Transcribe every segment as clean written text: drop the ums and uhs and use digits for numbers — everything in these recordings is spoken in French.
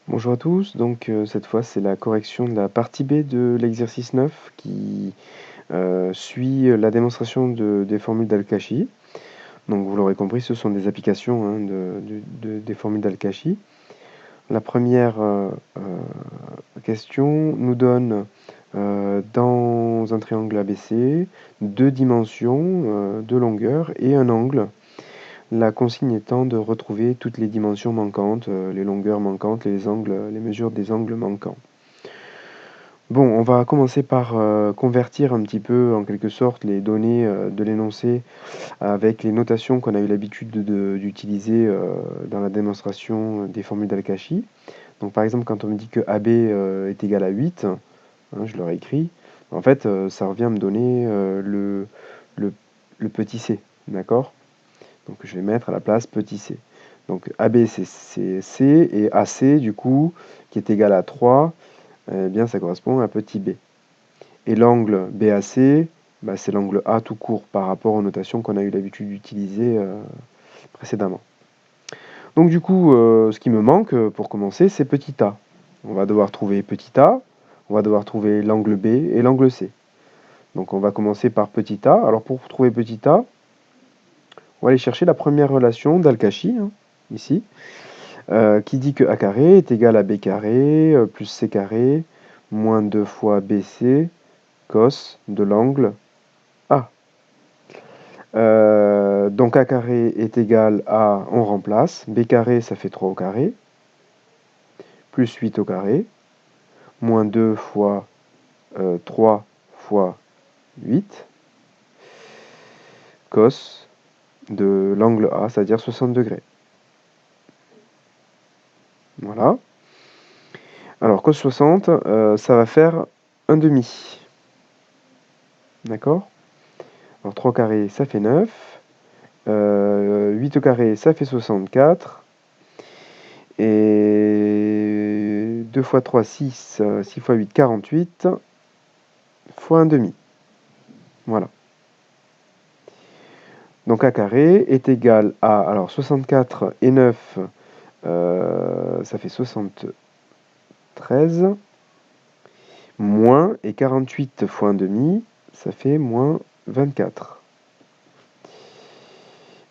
Bonjour à tous, donc cette fois c'est la correction de la partie B de l'exercice 9 qui suit la démonstration des formules d'Al-Kashi. Donc vous l'aurez compris, ce sont des applications hein, des formules d'Al-Kashi. La première question nous donne dans un triangle ABC deux dimensions de longueur et un angle. La consigne étant de retrouver toutes les dimensions manquantes, les longueurs manquantes, les mesures des angles manquants. Bon, on va commencer par convertir un petit peu, en quelque sorte, les données de l'énoncé avec les notations qu'on a eu l'habitude d'utiliser dans la démonstration des formules d'Al-Kashi. Donc par exemple, quand on me dit que AB est égal à 8, hein, je le réécris, en fait, ça revient à me donner le, le petit c, d'accord? Donc je vais mettre à la place petit c. Donc AB c'est C et AC du coup, qui est égal à 3, eh bien ça correspond à petit b. Et l'angle BAC, bah, c'est l'angle A tout court par rapport aux notations qu'on a eu l'habitude d'utiliser précédemment. Donc du coup, ce qui me manque pour commencer, c'est petit a. On va devoir trouver petit a, on va devoir trouver l'angle B et l'angle C. Donc on va commencer par petit a. Alors pour trouver petit a, on va aller chercher la première relation d'Al-Kashi, hein, ici, qui dit que a carré est égal à b carré plus c carré moins 2 fois bc cos de l'angle A. Donc a carré est égal à, on remplace, b carré ça fait 3 au carré, plus 8 au carré, moins 2 fois 3 fois 8, cos de l'angle A, c'est-à-dire 60 degrés. Voilà. Alors cos 60, ça va faire un demi. D'accord? Alors 3 au carré, ça fait 9. 8 au carré, ça fait 64. Et 2 fois 3, 6. 6 fois 8, 48. Fois un demi. Voilà. Donc a carré est égal à, alors 64 et 9, ça fait 73, moins, et 48 fois un demi, ça fait moins 24.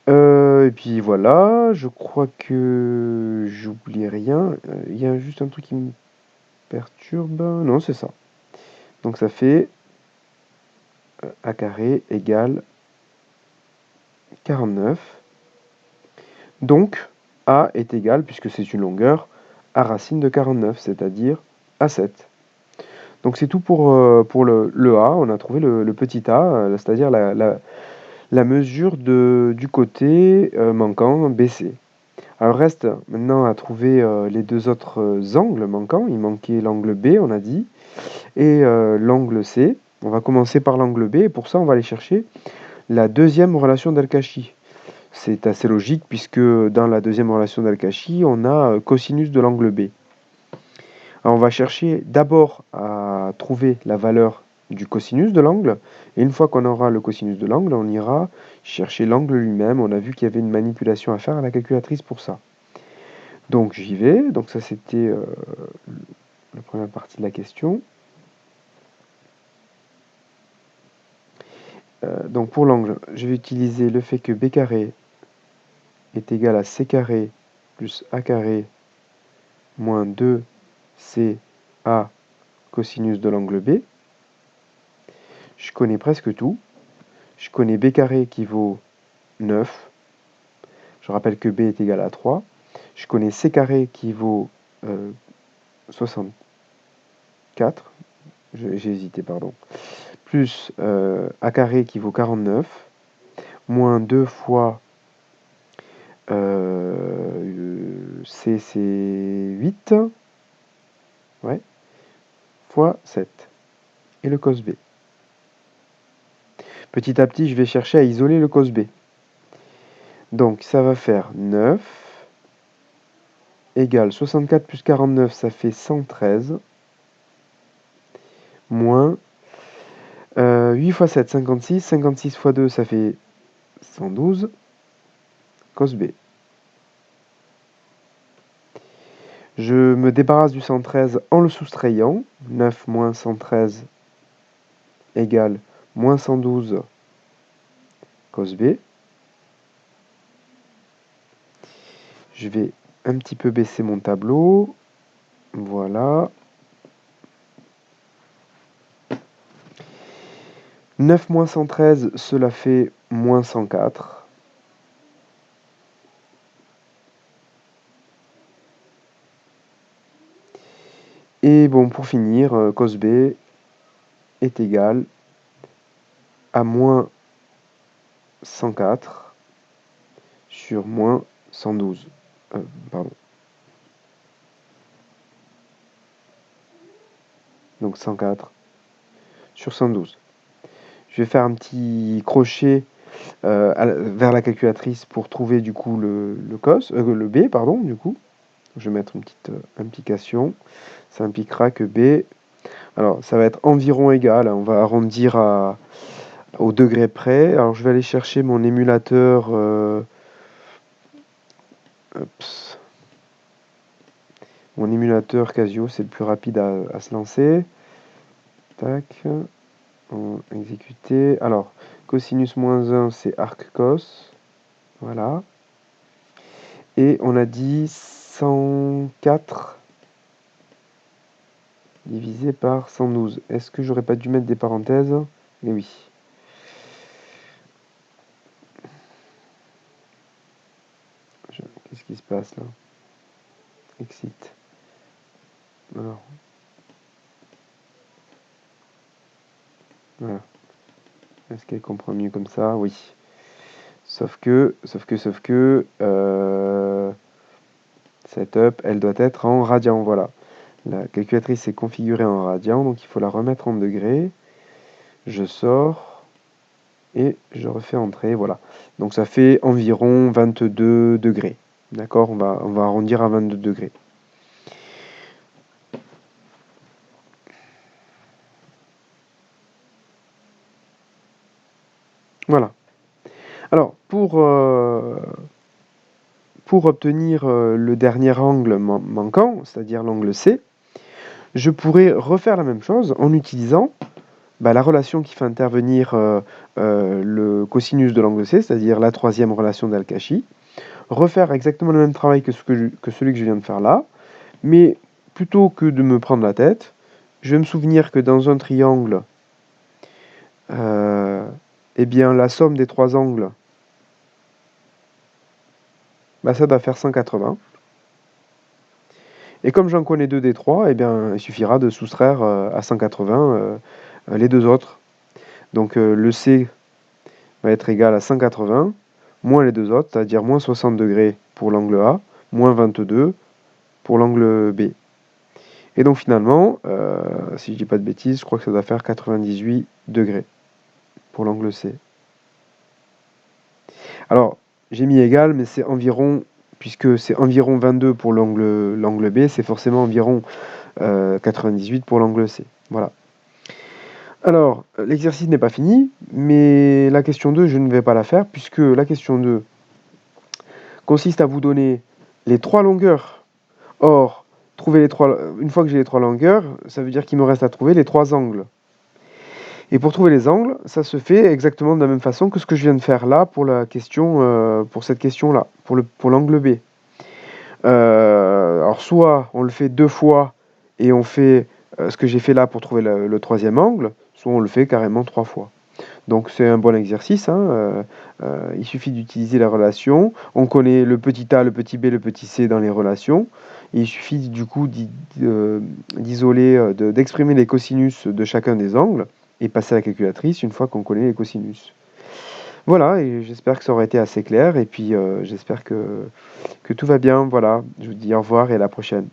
Et puis voilà, je crois que j'oublie rien. Il y a juste un truc qui me perturbe. Non, c'est ça. Donc ça fait a carré égale 49. Donc a est égal, puisque c'est une longueur, à racine de 49, c'est-à-dire à 7. Donc c'est tout pour le a. On a trouvé le petit a, c'est-à-dire la mesure du côté manquant BC. Alors reste maintenant à trouver les deux autres angles manquants. Il manquait l'angle B, on a dit, et l'angle C. On va commencer par l'angle B, et pour ça on va aller chercher la deuxième relation d'Al-Kashi. C'est assez logique puisque dans la deuxième relation d'Al-Kashi, on a cosinus de l'angle B. Alors on va chercher d'abord à trouver la valeur du cosinus de l'angle, et une fois qu'on aura le cosinus de l'angle, on ira chercher l'angle lui-même. On a vu qu'il y avait une manipulation à faire à la calculatrice pour ça. Donc j'y vais, donc ça c'était la première partie de la question. Donc pour l'angle, je vais utiliser le fait que b carré est égal à c carré plus a carré moins 2ca cosinus de l'angle B. Je connais presque tout. Je connais b carré qui vaut 9. Je rappelle que b est égal à 3. Je connais c carré qui vaut 64. J'ai hésité, pardon. Plus a carré qui vaut 49. Moins 2 fois c c'est 8. Ouais. Fois 7. Et le cos B. Petit à petit, je vais chercher à isoler le cos B. Donc ça va faire 9 égale 64 plus 49, ça fait 113, moins 8 fois 7, 56, 56 fois 2, ça fait 112, cos B. Je me débarrasse du 113 en le soustrayant. 9 moins 113 égale moins 112 cos B. Je vais un petit peu baisser mon tableau. Voilà. 9 moins 113, cela fait moins 104. Et bon, pour finir, cos B est égal à moins 104 sur moins 112. Pardon. Donc 104 sur 112. Je vais faire un petit crochet vers la calculatrice pour trouver du coup le B, pardon, du coup. Je vais mettre une petite implication. Ça impliquera que B, alors ça va être environ égal, hein, on va arrondir au degré près. Alors je vais aller chercher mon émulateur. Mon émulateur Casio, c'est le plus rapide à se lancer. Tac. Exécuter. Alors, cosinus moins 1, c'est arc cos. Voilà. Et on a dit 104 divisé par 112. Est-ce que j'aurais pas dû mettre des parenthèses? Eh oui. Qu'est-ce qui se passe là? Exit. Alors. Voilà. Est-ce qu'elle comprend mieux comme ça? Oui. Sauf que, setup, elle doit être en radian, voilà. La calculatrice est configurée en radian, donc il faut la remettre en degrés. Je sors et je refais entrer, voilà. Donc ça fait environ 22 degrés. D'accord, on va arrondir à 22 degrés. Voilà. Alors, pour obtenir le dernier angle manquant, c'est-à-dire l'angle C, je pourrais refaire la même chose en utilisant la relation qui fait intervenir le cosinus de l'angle C, c'est-à-dire la troisième relation d'Al-Kashi, refaire exactement le même travail que celui que je viens de faire là, mais plutôt que de me prendre la tête, je vais me souvenir que dans un triangle, eh bien, la somme des trois angles, ça doit faire 180. Et comme j'en connais 2 des 3, eh bien, il suffira de soustraire à 180 les deux autres. Donc le C va être égal à 180 moins les deux autres, c'est-à-dire moins 60 degrés pour l'angle A, moins 22 pour l'angle B. Et donc finalement, si je dis pas de bêtises, je crois que ça doit faire 98 degrés pour l'angle C. Alors, j'ai mis égal, mais c'est environ, puisque c'est environ 22 pour l'angle B, c'est forcément environ 98 pour l'angle C. Voilà. Alors, l'exercice n'est pas fini, mais la question 2, je ne vais pas la faire, puisque la question 2 consiste à vous donner les trois longueurs. Or, une fois que j'ai les trois longueurs, ça veut dire qu'il me reste à trouver les trois angles. Et pour trouver les angles, ça se fait exactement de la même façon que ce que je viens de faire là pour la question, pour cette question-là, pour l'angle B. Alors soit on le fait deux fois et on fait ce que j'ai fait là pour trouver le troisième angle, soit on le fait carrément trois fois. Donc c'est un bon exercice, hein, il suffit d'utiliser la relation. On connaît le petit a, le petit b, le petit c dans les relations. Il suffit du coup d'isoler, d'exprimer les cosinus de chacun des angles et passer à la calculatrice une fois qu'on connaît les cosinus. Voilà, et j'espère que ça aura été assez clair, et puis j'espère que tout va bien. Voilà, je vous dis au revoir et à la prochaine.